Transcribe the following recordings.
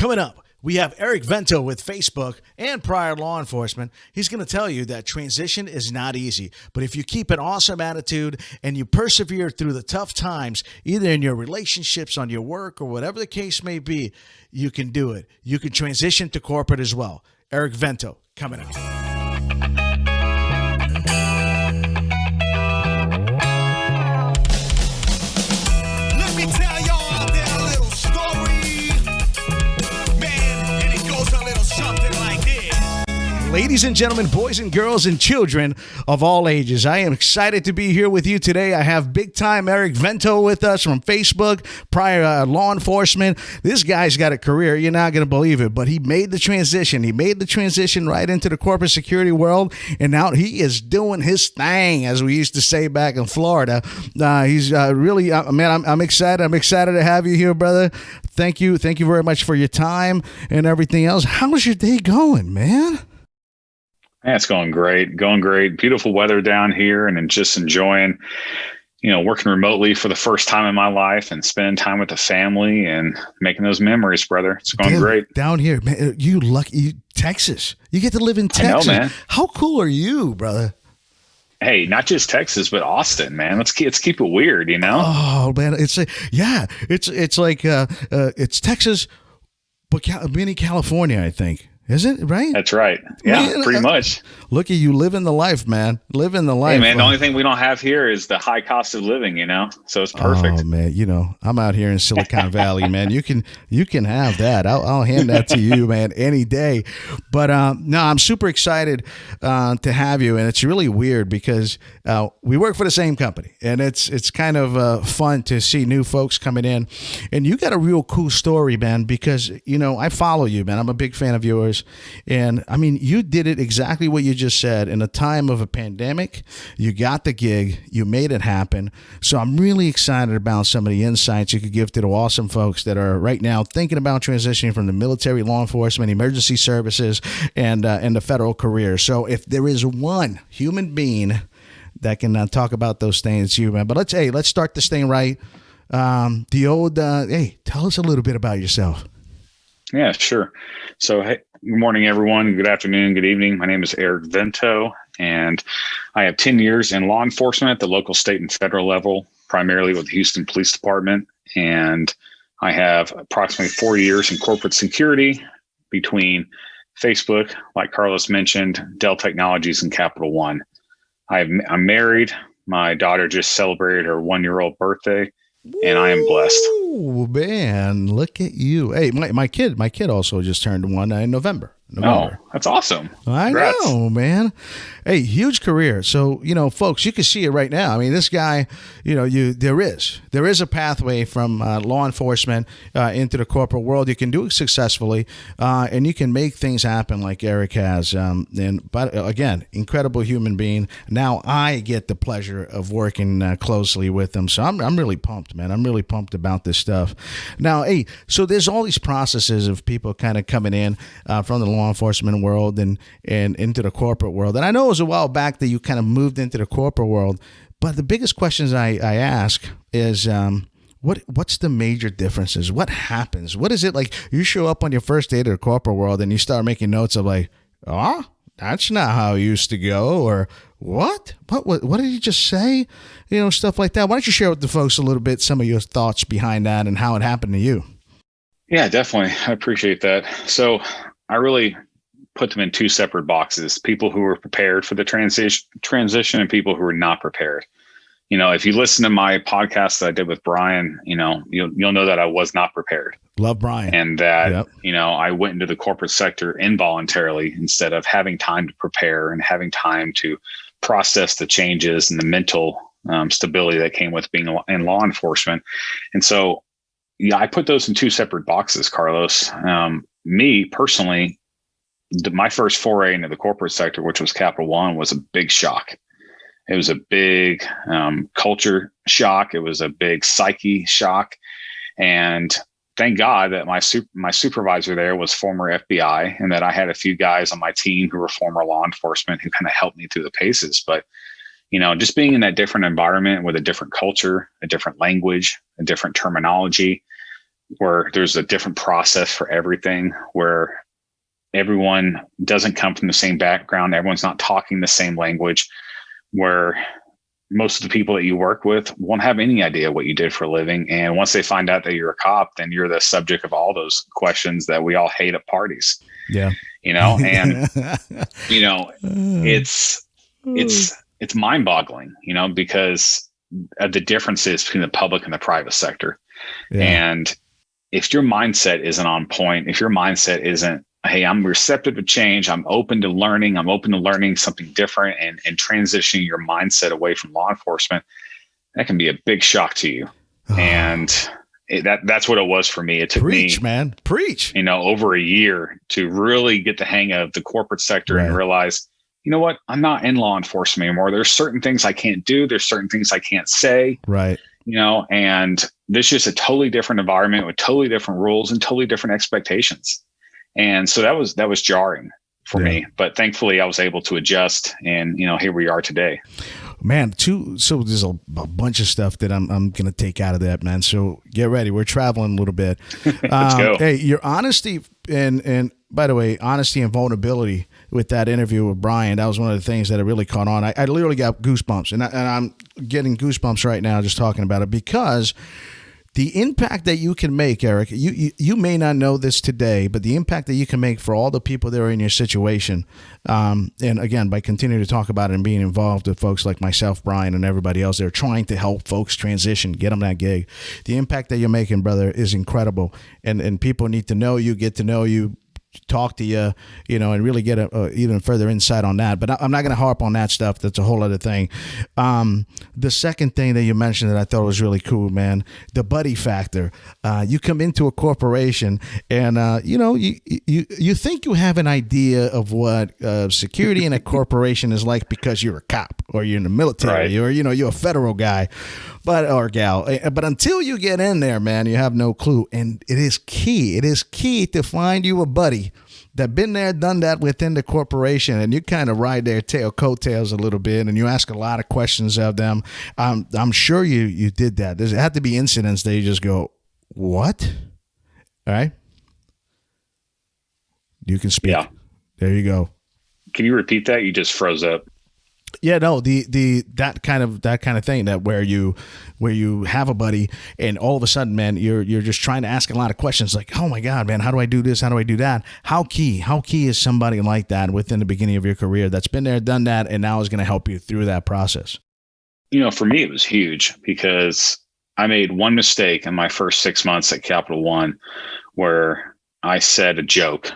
Coming up, we have Eric Vento with Facebook and prior law enforcement. He's going to tell you that transition is not easy, but if you keep an awesome attitude and you persevere through the tough times, either in your relationships, on your work, or whatever the case may be, you can do it. You can transition to corporate as well. Eric Vento, coming up. Ladies and gentlemen, boys and girls and children of all ages, I am excited to be here with you today. I have big-time Eric Vento with us from Facebook, prior law enforcement. This guy's got a career. You're not going to believe it, but he made the transition. He made the transition right into the corporate security world, and now he is doing his thing, as we used to say back in Florida. He's really, man, I'm excited. I'm excited to have you here, brother. Thank you. Thank you very much for your time and everything else. How's your day going, man? Yeah, it's going great. Beautiful weather down here, and just enjoying, working remotely for the first time in my life and spending time with the family and making those memories, brother. It's going great. Down here, man, you lucky, Texas. You get to live in Texas. I know, man. How cool are you, brother? Hey, not just Texas, but Austin, man. Let's keep it weird, Oh, man, it's like it's Texas, but mini California, I think. Is it right? That's right. Yeah, man, pretty much. Look at you living the life, man. Living the life. Hey, man, the only thing we don't have here is the high cost of living, so it's perfect. Oh, man, I'm out here in Silicon Valley, man. You can have that. I'll hand that to you, man, any day. But no, I'm super excited to have you, and it's really weird because we work for the same company, and it's kind of fun to see new folks coming in. And you got a real cool story, man, because I follow you, man. I'm a big fan of yours. And I mean, you did it exactly what you just said. In a time of a pandemic, you got the gig, you made it happen. So I'm really excited about some of the insights you could give to the awesome folks that are right now thinking about transitioning from the military, law enforcement, emergency services, and the federal career. So if there is one human being that can talk about those things, it's you, man. But let's start this thing right. Tell us a little bit about yourself. Yeah, sure. So, hey, good morning, everyone. Good afternoon. Good evening. My name is Eric Vento, and I have 10 years in law enforcement at the local, state, and federal level, primarily with the Houston Police Department. And I have approximately 4 years in corporate security between Facebook, like Carlos mentioned, Dell Technologies, and Capital One. I'm married. My daughter just celebrated her 1-year-old birthday. And I am blessed. Oh, man, look at you. Hey, my kid also just turned 1 in November. Oh, that's awesome. Congrats. I know, man. Hey, huge career. So, folks, you can see it right now. I mean, this guy, there is a pathway from law enforcement into the corporate world. You can do it successfully, and you can make things happen like Eric has. But again, incredible human being. Now I get the pleasure of working closely with him. So I'm really pumped, man. I'm really pumped about this stuff. Now, hey, so there's all these processes of people kind of coming in from the law enforcement world and into the corporate world. And I know it was a while back that you kind of moved into the corporate world, but the biggest questions I ask is what's the major differences? What happens? What is it like? You show up on your first day to the corporate world and you start making notes of like, that's not how it used to go, or what did you just say? Stuff like that. Why don't you share with the folks a little bit some of your thoughts behind that and how it happened to you? Yeah, definitely. I appreciate that. So I really put them in two separate boxes: people who were prepared for the transition and people who were not prepared. If you listen to my podcast that I did with Brian, you'll know that I was not prepared. Love Brian. And that, I went into the corporate sector involuntarily instead of having time to prepare and having time to process the changes and the mental stability that came with being in law enforcement. And so, yeah, I put those in two separate boxes, Carlos. Me personally, my first foray into the corporate sector, which was Capital One, was a big shock. It was a big culture shock. It was a big psyche shock. And thank God that my supervisor there was former FBI, and that I had a few guys on my team who were former law enforcement who kind of helped me through the paces. But, just being in that different environment with a different culture, a different language, a different terminology, where there's a different process for everything, where everyone doesn't come from the same background. Everyone's not talking the same language, where most of the people that you work with won't have any idea what you did for a living. And once they find out that you're a cop, then you're the subject of all those questions that we all hate at parties. Yeah. And, it's mind boggling, because of the differences between the public and the private sector. Yeah. And if your mindset isn't on point, if your mindset isn't, hey, I'm receptive to change, I'm open to learning something different and transitioning your mindset away from law enforcement, that can be a big shock to you. And that's what it was for me. It took me, man, preach, over a year to really get the hang of the corporate sector and realize, you know what, I'm not in law enforcement anymore. There's certain things I can't do. There's certain things I can't say. Right. And this is a totally different environment with totally different rules and totally different expectations. And so that was jarring for me, but thankfully I was able to adjust, and here we are today. Man, so there's a bunch of stuff that I'm going to take out of that, man. So get ready. We're traveling a little bit. Let's go. Hey, your honesty and by the way, honesty and vulnerability with that interview with Brian, that was one of the things that really caught on. I literally got goosebumps, and I'm getting goosebumps right now just talking about it, because the impact that you can make, Eric, you may not know this today, but the impact that you can make for all the people that are in your situation, and again, by continuing to talk about it and being involved with folks like myself, Brian, and everybody else, they're trying to help folks transition, get them that gig. The impact that you're making, brother, is incredible, and people need to know you, get to know you, talk to you, and really get even further insight on that. But I'm not going to harp on that stuff. That's a whole other thing. The second thing that you mentioned that I thought was really cool, man, the buddy factor. You come into a corporation and, you think you have an idea of what security in a corporation is like because you're a cop or you're in the military or, you're a federal guy or gal. But until you get in there, man, you have no clue. And it is key. It is key to find you a buddy that been there, done that within the corporation, and you kind of ride their coattails a little bit, and you ask a lot of questions of them. I'm sure you did that. There had to be incidents that you just go, what? All right. You can speak. Yeah. There you go. Can you repeat that? You just froze up. Yeah, no, that kind of thing, that where you have a buddy and all of a sudden, man, you're just trying to ask a lot of questions like, oh my God, man, how do I do this? How do I do that? How key is somebody like that within the beginning of your career that's been there, done that, and now is going to help you through that process? For me, it was huge because I made one mistake in my first 6 months at Capital One where I said a joke,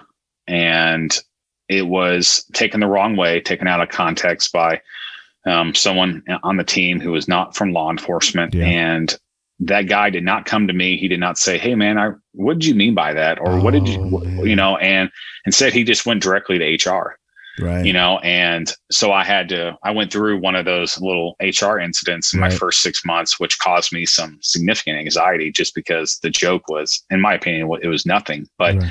and it was taken the wrong way, taken out of context by someone on the team who was not from law enforcement. Yeah. And that guy did not come to me. He did not say, hey, man, what did you mean by that? Or what did you, and instead he just went directly to HR. Right. And so I went through one of those little HR incidents in my first 6 months, which caused me some significant anxiety just because the joke was, in my opinion, it was nothing. But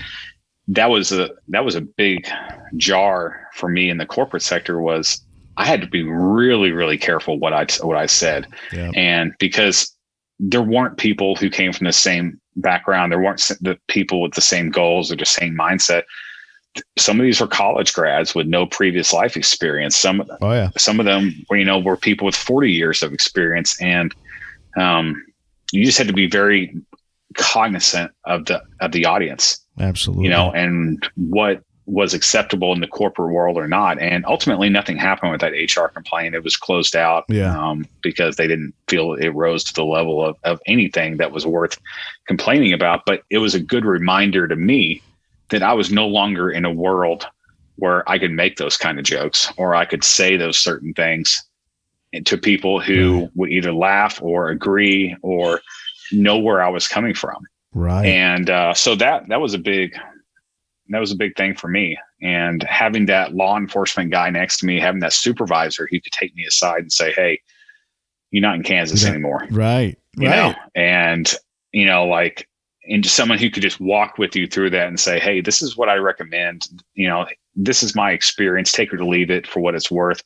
that was a big jar for me in the corporate sector. Was I had to be really, really careful what I said. Yeah. And because there weren't people who came from the same background, there weren't the people with the same goals or the same mindset. Some of these were college grads with no previous life experience. Some of them were people with 40 years of experience. And you just had to be very cognizant of the audience. Absolutely. And what was acceptable in the corporate world or not. And ultimately nothing happened with that HR complaint. It was closed out because they didn't feel it rose to the level of anything that was worth complaining about. But it was a good reminder to me that I was no longer in a world where I could make those kind of jokes or I could say those certain things to people who would either laugh or agree or know where I was coming from. Right. And so that was a big thing for me. And having that law enforcement guy next to me, having that supervisor who could take me aside and say, hey, you're not in Kansas anymore. Right. And, and just someone who could just walk with you through that and say, hey, this is what I recommend. This is my experience. Take it or leave it for what it's worth.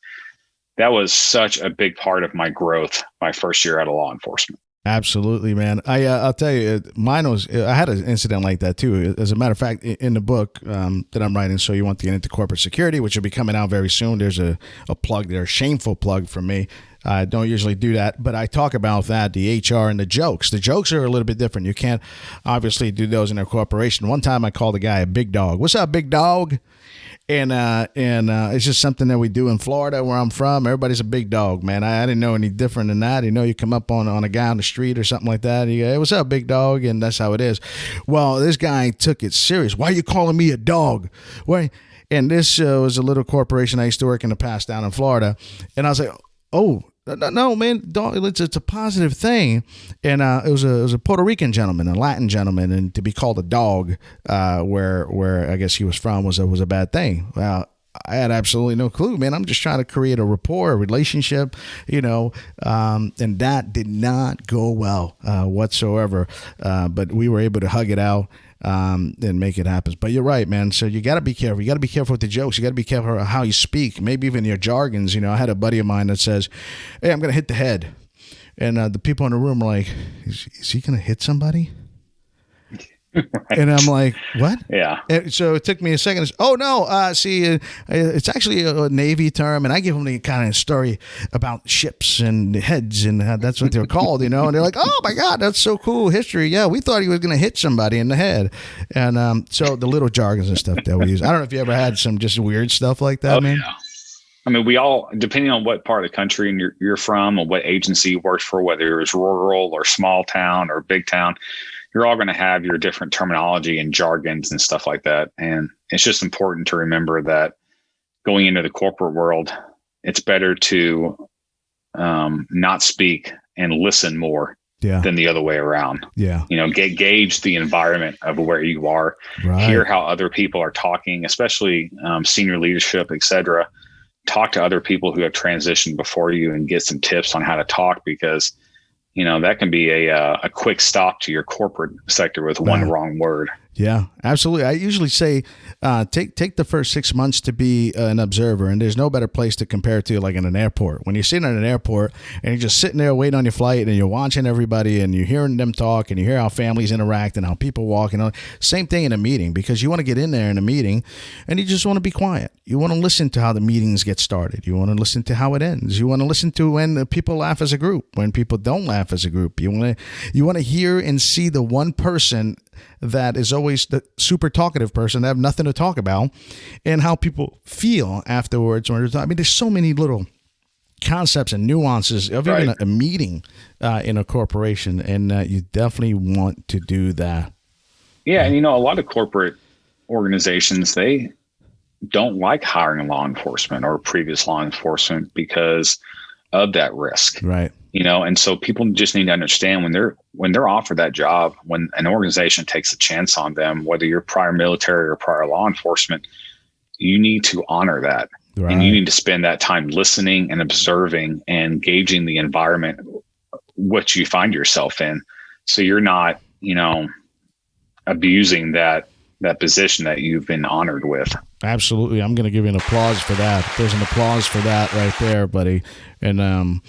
That was such a big part of my growth my first year out of law enforcement. Absolutely, man. I'll tell you, mine was. I had an incident like that too. As a matter of fact, in the book that I'm writing, So You Want to Get Into Corporate Security, which will be coming out very soon. There's a plug there, a shameful plug from me. I don't usually do that, but I talk about that, the HR and the jokes. The jokes are a little bit different. You can't obviously do those in a corporation. One time I called a guy a big dog. What's up, big dog? And it's just something that we do in Florida, where I'm from. Everybody's a big dog, man. I didn't know any different than that. You come up on a guy on the street or something like that. You go, hey, what's up, big dog? And that's how it is. Well, this guy took it serious. Why are you calling me a dog? Why? And this was a little corporation I used to work in the past down in Florida. And I was like, oh, no, man, dog, it's a positive thing. And it was a Puerto Rican gentleman, a Latin gentleman, and to be called a dog, where I guess he was from, was a bad thing. Well, I had absolutely no clue, man. I'm just trying to create a rapport, a relationship, and that did not go well whatsoever. But we were able to hug it out and make it happen. But you're right, man. So you got to be careful. You got to be careful with the jokes. You got to be careful how you speak. Maybe even your jargons. I had a buddy of mine that says, "Hey, I'm going to hit the head," and the people in the room are like, "Is he going to hit somebody?" Right. And I'm like, what? Yeah. And so it took me a second. Oh, no. See, it's actually a Navy term. And I give them the kind of story about ships and heads. And that's what they're called, And they're like, oh, my God, that's so cool. History. Yeah, we thought he was going to hit somebody in the head. And so the little jargons and stuff that we use. I don't know if you ever had some just weird stuff like that, man. Yeah. I mean, we all, depending on what part of the country and you're from or what agency you worked for, whether it was rural or small town or big town, you're all going to have your different terminology and jargons and stuff like that. And it's just important to remember that going into the corporate world, it's better to not speak and listen more than the other way around. Yeah. Gauge the environment of where you are, hear how other people are talking, especially senior leadership, et cetera. Talk to other people who have transitioned before you and get some tips on how to talk, because that can be a quick stop to your corporate sector with one wrong word. Yeah, absolutely. I usually say take the first 6 months to be an observer, and there's no better place to compare to like in an airport. When you're sitting in an airport and you're just sitting there waiting on your flight, and you're watching everybody, and you're hearing them talk, and you hear how families interact and how people walk, and all. Same thing in a meeting, because you want to get in there in a meeting, and you just want to be quiet. You want to listen to how the meetings get started. You want to listen to how it ends. You want to listen to when people laugh as a group, when people don't laugh as a group. You want to hear and see the one person that is always the super talkative person that have nothing to talk about, and how people feel afterwards. I mean, there's so many little concepts and nuances of even a meeting in a corporation, and you definitely want to do that. Yeah, and a lot of corporate organizations, they don't like hiring law enforcement or previous law enforcement because of that risk. Right. And so people just need to understand when they're offered that job, when an organization takes a chance on them, whether you're prior military or prior law enforcement, you need to honor that. Right. And you need to spend that time listening and observing and gauging the environment, what you find yourself in. So you're not, abusing that position that you've been honored with. Absolutely. I'm going to give you an applause for that. There's an applause for that right there, buddy. And,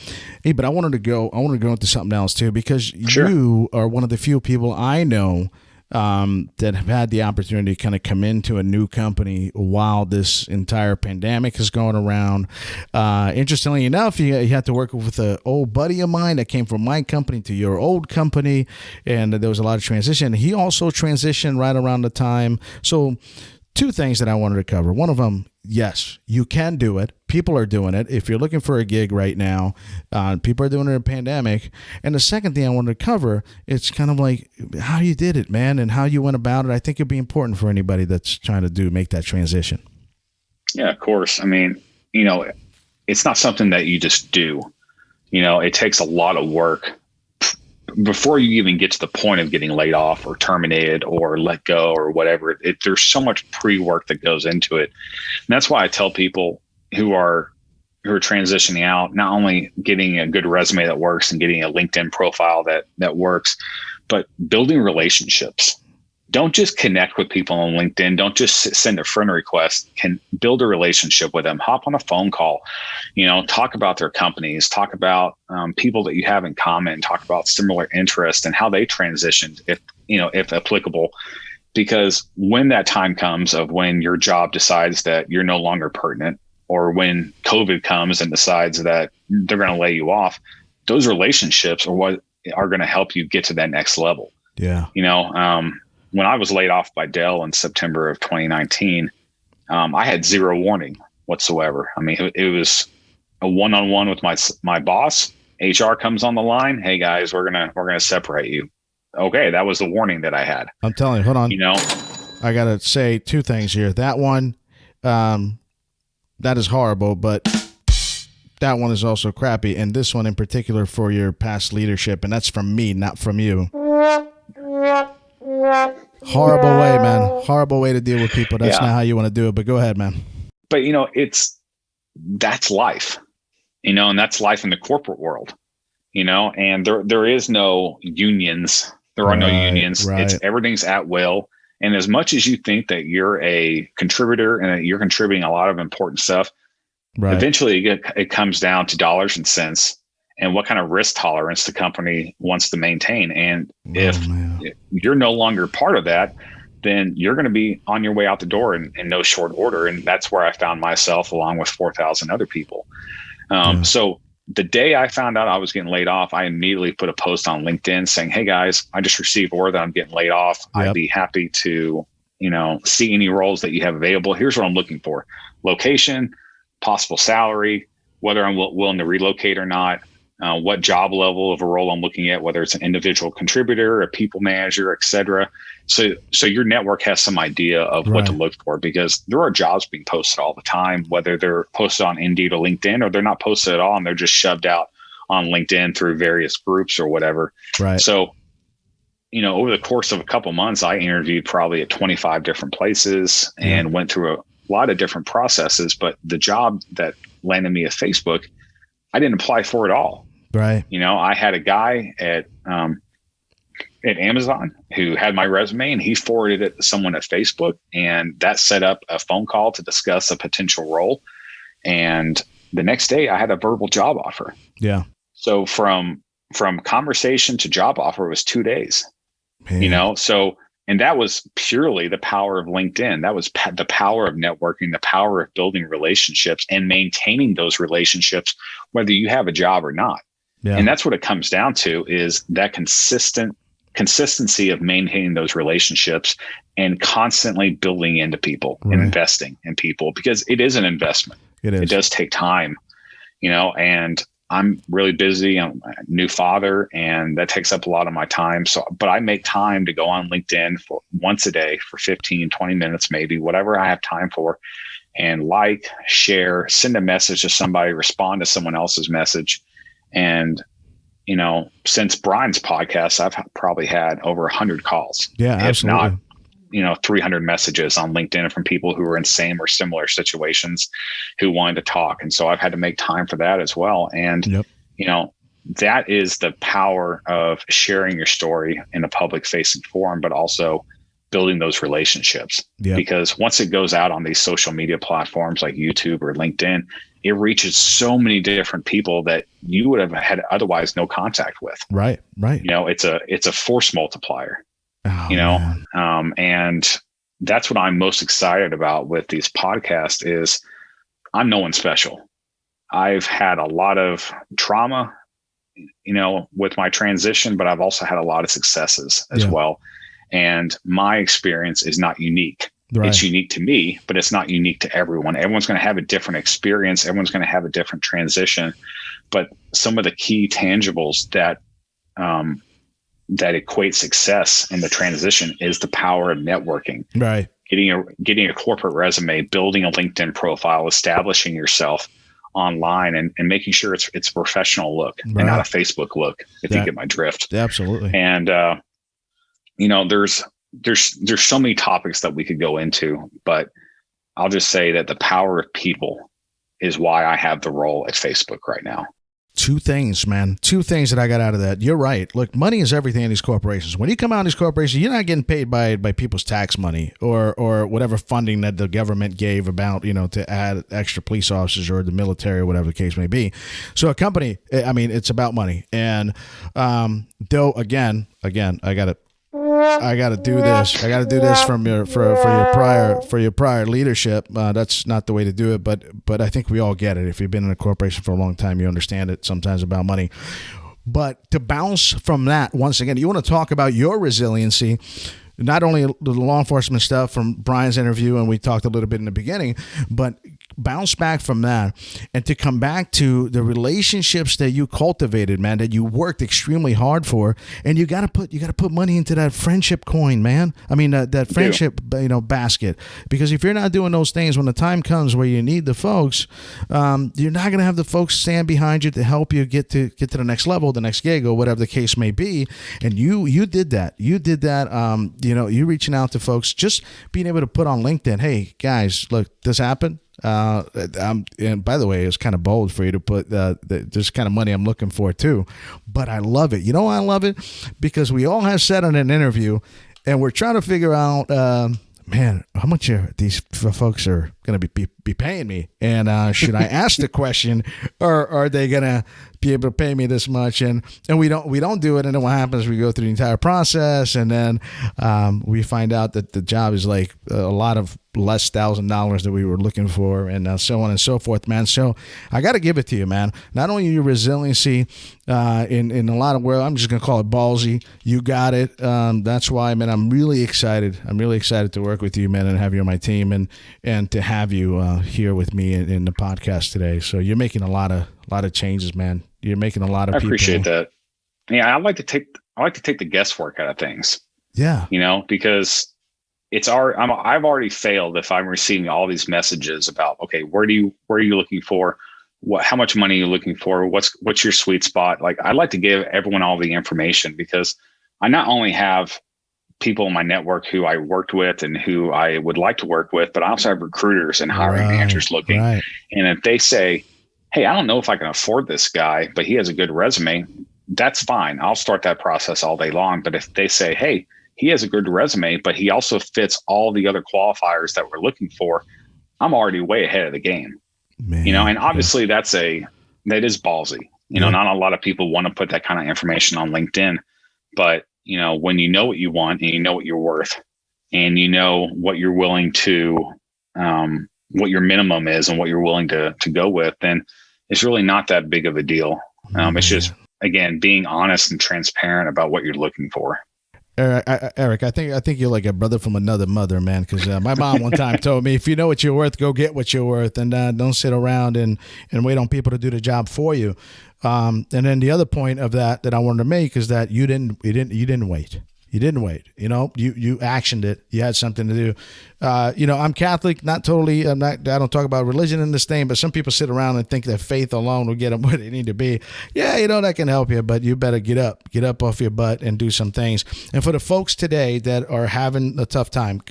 hey, but I wanted to go into something else too, because you are one of the few people I know that have had the opportunity to kind of come into a new company while this entire pandemic is going around. Interestingly enough, you had to work with an old buddy of mine that came from my company to your old company, and there was a lot of transition. He also transitioned right around the time. So two things that I wanted to cover. One of them, yes, you can do it. People are doing it. If you're looking for a gig right now, people are doing it in a pandemic. And the second thing I wanted to cover, it's kind of like how you did it, man, and how you went about it. I think it'd be important for anybody that's trying to make that transition. Yeah, of course. I mean, it's not something that you just do. It takes a lot of work before you even get to the point of getting laid off or terminated or let go or whatever. There's so much pre-work that goes into it. And that's why I tell people who are transitioning out, not only getting a good resume that works and getting a LinkedIn profile that works, but building relationships. don't just connect with people on LinkedIn. Don't just send a friend request. Can build a relationship with them. Hop on a phone call. Talk about their companies. Talk about people that you have in common. Talk about similar interests and how they transitioned, if applicable. Because when that time comes of when your job decides that you're no longer pertinent, or when COVID comes and decides that they're going to lay you off, those relationships are what are going to help you get to that next level. Yeah. When I was laid off by Dell in September of 2019, I had zero warning whatsoever. I mean, it was a one-on-one with my boss. HR comes on the line. Hey guys, we're gonna separate you. Okay, that was the warning that I had. I'm telling you, hold on. I gotta say two things here. That one, that is horrible, but that one is also crappy, and this one in particular for your past leadership, and that's from me, not from you. Horrible way, man. Horrible way to deal with people. That's not how you want to do it, but go ahead, man. But, that's life, and that's life in the corporate world, and there is no unions. There are no unions. Right. Everything's at will. And as much as you think that you're a contributor and that you're contributing a lot of important stuff, eventually it comes down to dollars and cents and what kind of risk tolerance the company wants to maintain. And if you're no longer part of that, then you're going to be on your way out the door in no short order. And that's where I found myself along with 4,000 other people. So the day I found out I was getting laid off, I immediately put a post on LinkedIn saying, hey guys, I just received word that I'm getting laid off. I'd be happy to, see any roles that you have available. Here's what I'm looking for: location, possible salary, whether I'm willing to relocate or not, what job level of a role I'm looking at, whether it's an individual contributor, a people manager, et cetera. So your network has some idea of what to look for, because there are jobs being posted all the time, whether they're posted on Indeed or LinkedIn, or they're not posted at all and they're just shoved out on LinkedIn through various groups or whatever. Right. So, over the course of a couple months, I interviewed probably at 25 different places and went through a lot of different processes. But the job that landed me at Facebook, I didn't apply for it all. Right. I had a guy at Amazon who had my resume, and he forwarded it to someone at Facebook, and that set up a phone call to discuss a potential role. And the next day I had a verbal job offer. Yeah. So from conversation to job offer was 2 days, so, and that was purely the power of LinkedIn. That was the power of networking, the power of building relationships and maintaining those relationships, whether you have a job or not. Yeah. And that's what it comes down to, is that consistency of maintaining those relationships and constantly building into people and investing in people, because it is an investment. It does take time, and I'm really busy. I'm a new father, and that takes up a lot of my time. So, but I make time to go on LinkedIn for once a day for 15, 20 minutes, maybe whatever I have time for, and share, send a message to somebody, respond to someone else's message. And, since Brian's podcast, I've probably had over 100 calls. Yeah, absolutely. If not, 300 messages on LinkedIn from people who are in same or similar situations who wanted to talk. And so I've had to make time for that as well. And, that is the power of sharing your story in a public facing forum, but also building those relationships. Yep. Because once it goes out on these social media platforms like YouTube or LinkedIn, it reaches so many different people that you would have had otherwise no contact with. Right. It's a force multiplier. And that's what I'm most excited about with these podcasts is I'm no one special. I've had a lot of trauma, with my transition, but I've also had a lot of successes as well. And my experience is not unique. Right. It's unique to me, but it's not unique to everyone. Everyone's going to have a different experience. Everyone's going to have a different transition. But some of the key tangibles that equate success in the transition is the power of networking. Right. Getting a corporate resume, building a LinkedIn profile, establishing yourself online, and making sure it's a professional look and not a Facebook look, if you get my drift. Absolutely. And there's so many topics that we could go into, but I'll just say that the power of people is why I have the role at Facebook right now. Two things, man. Two things that I got out of that. You're right. Look, money is everything in these corporations. When you come out of these corporations, you're not getting paid by people's tax money or whatever funding that the government gave about, to add extra police officers or the military or whatever the case may be. So a company, I mean, it's about money. And though, again, I got to do this. I got to do this from your prior leadership. That's not the way to do it, but I think we all get it. If you've been in a corporation for a long time, you understand it sometimes about money. But to bounce from that, once again, you want to talk about your resiliency. Not only the law enforcement stuff from Brian's interview, and we talked a little bit in the beginning, but bounce back from that and to come back to the relationships that you cultivated, man, that you worked extremely hard for, and you got to put money into that friendship coin, man. I mean that friendship, basket. Because if you're not doing those things when the time comes where you need the folks, you're not going to have the folks stand behind you to help you get to the next level, the next gig, or whatever the case may be. And you did that. You reaching out to folks, just being able to put on LinkedIn, hey guys, look, this happened. And by the way, it's kind of bold for you to put this kind of money I'm looking for too, but I love it. You know why I love it? Because we all have said in an interview, and we're trying to figure out, man, how much these folks are going to be paying me, and should I ask the question, or are they going to be able to pay me this much? And we don't do it, and then what happens? We go through the entire process, and then we find out that the job is like a lot of less $1,000 that we were looking for, and so on and so forth, man. So I got to give it to you, man. Not only your resiliency in a lot of world, I'm just gonna call it ballsy. You got it. That's why, man. I'm really excited. I'm really excited to work with you, man, and have you on my team, and to have you here with me in the podcast today. So you're making a lot of changes, man. You're making a lot of. I appreciate that. Yeah, I like to take the guesswork out of things. Yeah, because I've already failed if I'm receiving all these messages about, okay, where are you looking for? How much money are you looking for? What's your sweet spot? Like, I like to give everyone all the information, because I not only have people in my network who I worked with and who I would like to work with, but I also have recruiters and hiring managers looking. Right. And if they say, hey, I don't know if I can afford this guy, but he has a good resume, that's fine. I'll start that process all day long. But if they say, hey, he has a good resume, but he also fits all the other qualifiers that we're looking for, I'm already way ahead of the game. Man, and obviously that is ballsy. Not a lot of people want to put that kind of information on LinkedIn, but when you know what you want and you know what you're worth, and you know what you're willing to, what your minimum is and what you're willing to go with, then it's really not that big of a deal. It's just, again, being honest and transparent about what you're looking for. Eric, I think you're like a brother from another mother, man. Because my mom one time told me, if you know what you're worth, go get what you're worth, and don't sit around and wait on people to do the job for you. And then the other point of that I wanted to make is that you didn't wait. You didn't wait. You actioned it. You had something to do. I'm Catholic, not totally. I don't talk about religion in this thing, but some people sit around and think that faith alone will get them where they need to be. Yeah, that can help you, but you better get up off your butt and do some things. And for the folks today that are having a tough time,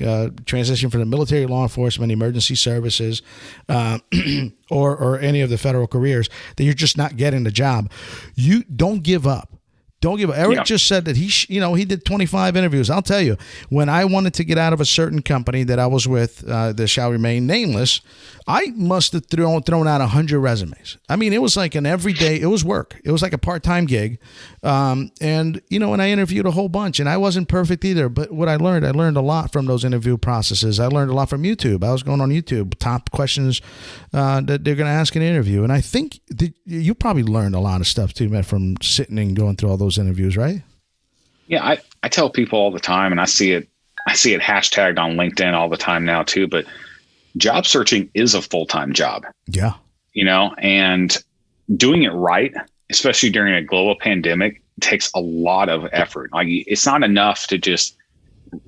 transition from the military, law enforcement, emergency services, or any of the federal careers, that you're just not getting the job, you don't give up. Don't give up. Eric just said that he did 25 interviews. I'll tell you, when I wanted to get out of a certain company that I was with, that shall remain nameless, I must have thrown out 100 resumes. I mean, it was like an everyday, it was work. It was like a part-time gig. And I interviewed a whole bunch, and I wasn't perfect either. But what I learned a lot from those interview processes. I learned a lot from YouTube. I was going on YouTube, top questions that they're going to ask in an interview. And I think you probably learned a lot of stuff too, Matt, from sitting and going through all those interviews, right? Yeah, I tell people all the time, and I see it hashtagged on LinkedIn all the time now too, but job searching is a full-time job. Yeah. And doing it right, especially during a global pandemic, takes a lot of effort. Like, it's not enough to just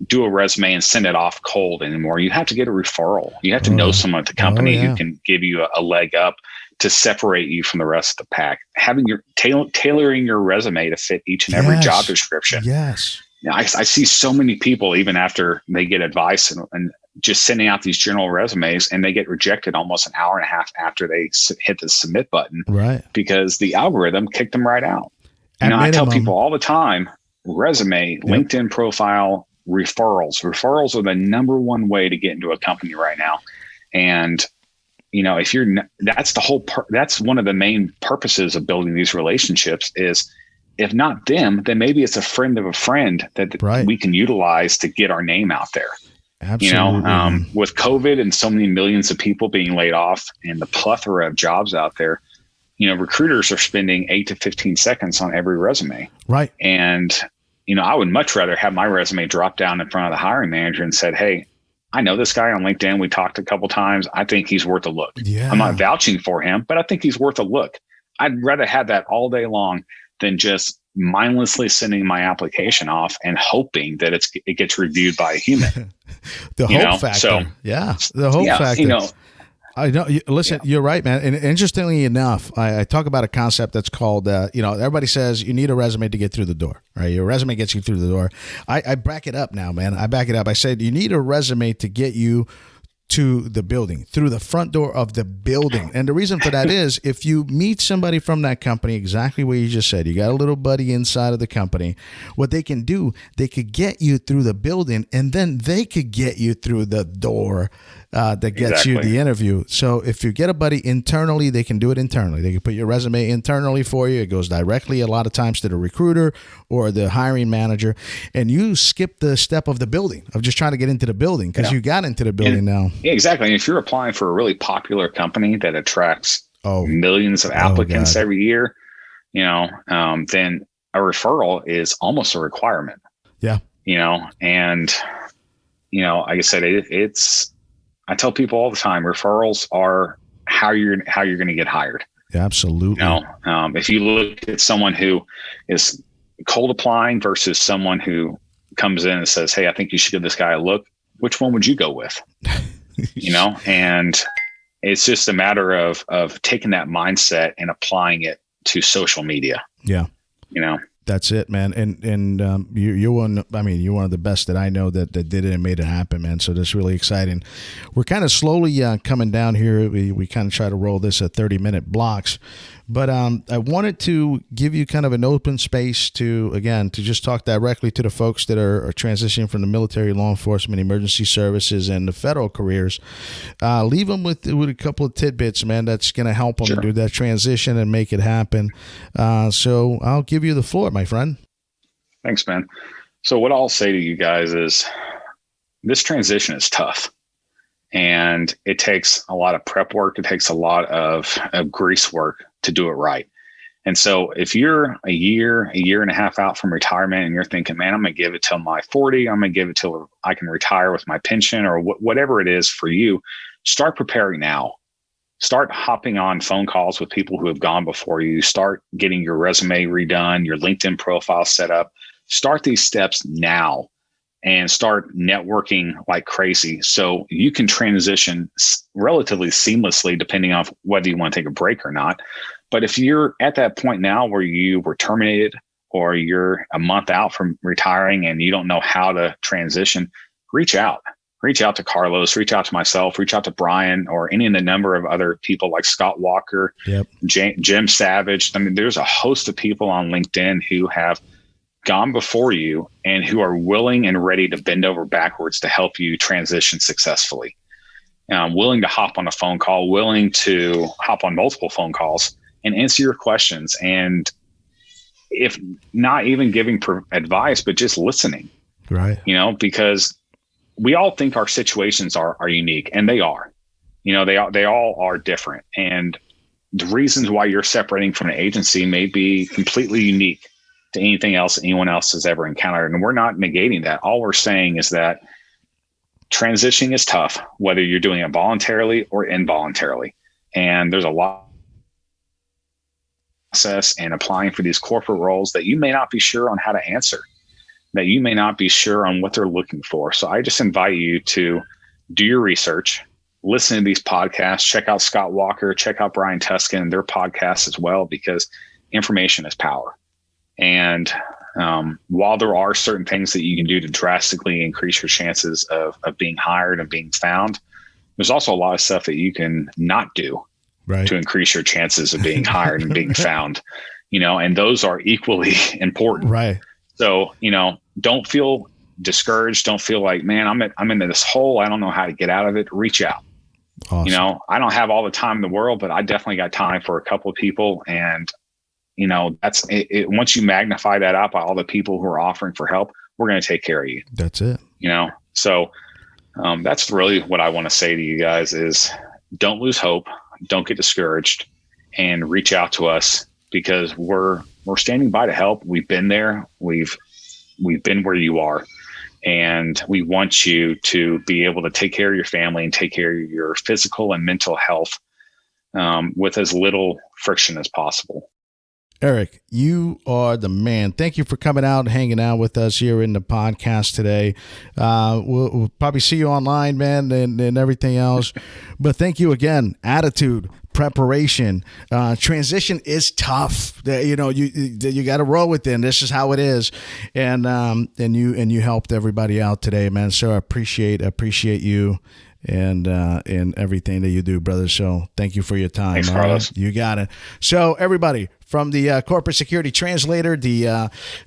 do a resume and send it off cold anymore. You have to get a referral. You have to know someone at the company who can give you a leg up to separate you from the rest of the pack. Having your tailoring your resume to fit each and every job description. Yes. I see so many people, even after they get advice and just sending out these general resumes, and they get rejected almost an hour and a half after they hit the submit button, right? Because the algorithm kicked them right out. I tell people all the time, resume, LinkedIn profile, referrals. Referrals are the number one way to get into a company right now. And, if you're, that's the whole, that's one of the main purposes of building these relationships is, if not them, then maybe it's a friend of a friend that we can utilize to get our name out there. Absolutely. With COVID and so many millions of people being laid off and the plethora of jobs out there, recruiters are spending 8 to 15 seconds on every resume. Right. And, I would much rather have my resume drop down in front of the hiring manager and said, hey, I know this guy on LinkedIn. We talked a couple times. I think he's worth a look. Yeah. I'm not vouching for him, but I think he's worth a look. I'd rather have that all day long than just mindlessly sending my application off and hoping that it gets reviewed by a human. The hope factor. So, the hope factor. I know. Listen, you're right, man. And interestingly enough, I talk about a concept that's called, everybody says you need a resume to get through the door, right? Your resume gets you through the door. I back it up now, man. I back it up. I said you need a resume to get you to the building, through the front door of the building. And the reason for that is if you meet somebody from that company, exactly what you just said, you got a little buddy inside of the company, what they can do, they could get you through the building, and then they could get you through the door that gets you the interview. So if you get a buddy internally, they can do it internally. They can put your resume internally for you. It goes directly a lot of times to the recruiter or the hiring manager, and you skip the step of the building, of just trying to get into the building, because you got into the building now. Yeah, exactly. And if you're applying for a really popular company that attracts millions of applicants every year, then a referral is almost a requirement. Yeah. And like I said, I tell people all the time, referrals are how you're going to get hired. Yeah, absolutely. If you look at someone who is cold applying versus someone who comes in and says, hey, I think you should give this guy a look, which one would you go with? And it's just a matter of taking that mindset and applying it to social media. Yeah. That's it, man. And you're one. I mean, you're one of the best that I know that did it and made it happen, man. So that's really exciting. We're kind of slowly coming down here. We kind of try to roll this at 30-minute blocks, but I wanted to give you kind of an open space to just talk directly to the folks that are transitioning from the military, law enforcement, emergency services, and the federal careers. Leave them with a couple of tidbits, man. That's going to help them do that transition and make it happen. So I'll give you the floor, my friend. Thanks, man. So what I'll say to you guys is this transition is tough, and it takes a lot of prep work. It takes a lot of grease work to do it right. And so if you're a year and a half out from retirement and you're thinking, man, I'm going to give it till my 40, I'm going to give it till I can retire with my pension or whatever it is for you, start preparing now. Start hopping on phone calls with people who have gone before you. Start getting your resume redone, your LinkedIn profile set up. Start these steps now and start networking like crazy so you can transition relatively seamlessly, depending on whether you want to take a break or not. But if you're at that point now where you were terminated or you're a month out from retiring and you don't know how to transition, reach out. Reach out to Carlos, reach out to myself, reach out to Brian, or any of the number of other people like Scott Walker, Jim Savage. I mean, there's a host of people on LinkedIn who have gone before you and who are willing and ready to bend over backwards to help you transition successfully. Willing to hop on a phone call, willing to hop on multiple phone calls and answer your questions. And if not even giving advice, but just listening, right? Because we all think our situations are unique, and they are. They all are different. And the reasons why you're separating from an agency may be completely unique to anything else anyone else has ever encountered. And we're not negating that. All we're saying is that transitioning is tough, whether you're doing it voluntarily or involuntarily. And there's a lot of process and applying for these corporate roles that you may not be sure on how to answer, that you may not be sure on what they're looking for. So I just invite you to do your research, listen to these podcasts, check out Scott Walker, check out Brian Tuskin and their podcasts as well, because information is power. And while there are certain things that you can do to drastically increase your chances of being hired and being found, there's also a lot of stuff that you can not do to increase your chances of being hired and being found, and those are equally important. Right. So, don't feel discouraged. Don't feel like, man, I'm into this hole. I don't know how to get out of it. Reach out. Awesome. I don't have all the time in the world, but I definitely got time for a couple of people. And, that's it. Once you magnify that up by all the people who are offering for help, we're going to take care of you. That's it. So that's really what I want to say to you guys is don't lose hope. Don't get discouraged and reach out to us because we're standing by to help. We've been there. We've been where you are. And we want you to be able to take care of your family and take care of your physical and mental health with as little friction as possible. Eric, you are the man. Thank you for coming out and hanging out with us here in the podcast today. We'll probably see you online, man, and everything else. But thank you again. Attitude, preparation, transition is tough. You got to roll with it. And this is how it is. And you helped everybody out today, man. So I appreciate you. And everything that you do, brother. So thank you for your time. Thanks, Carlos. Right? You got it. So everybody, from the Corporate Security Translator,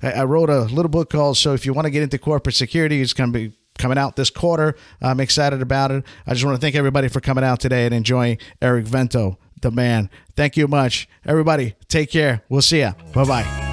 I wrote a little book called So If You Want to Get Into Corporate Security, it's going to be coming out this quarter. I'm excited about it. I just want to thank everybody for coming out today and enjoying Eric Vento, the man. Thank you much. Everybody, take care. We'll see ya. Bye-bye.